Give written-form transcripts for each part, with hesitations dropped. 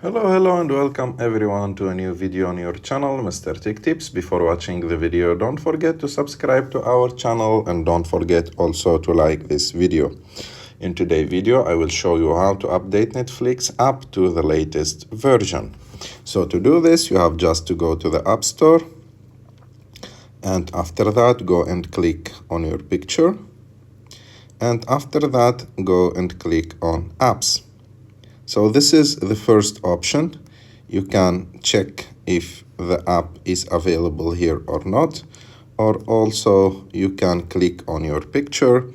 Hello and welcome everyone to a new video on your channel, Mr. Tech Tips. Before watching the video, don't forget to subscribe to our channel and don't forget also to like this video. In today's video, I will show you how to update Netflix app to the latest version. So to do this, you have just to go to the App Store, and after that, go and click on your picture. And after that, go and click on Apps. So this is the first option. You can check if the app is available here or not, or also you can click on your picture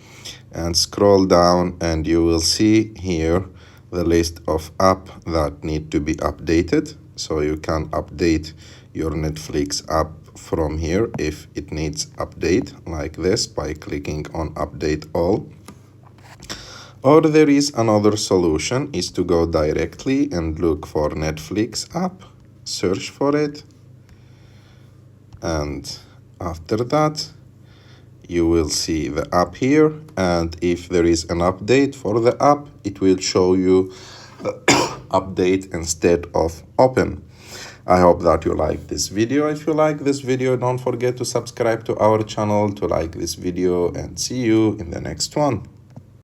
and scroll down, and you will see here the list of apps that need to be updated. So you can update your Netflix app from here if it needs update, like this, by clicking on Update All. Or there is another solution, is to go directly and look for Netflix app, search for it, and after that you will see the app here, and if there is an update for the app, it will show you the update instead of open. I hope that you like this video. If you like this video, don't forget to subscribe to our channel, to like this video, and see you in the next one.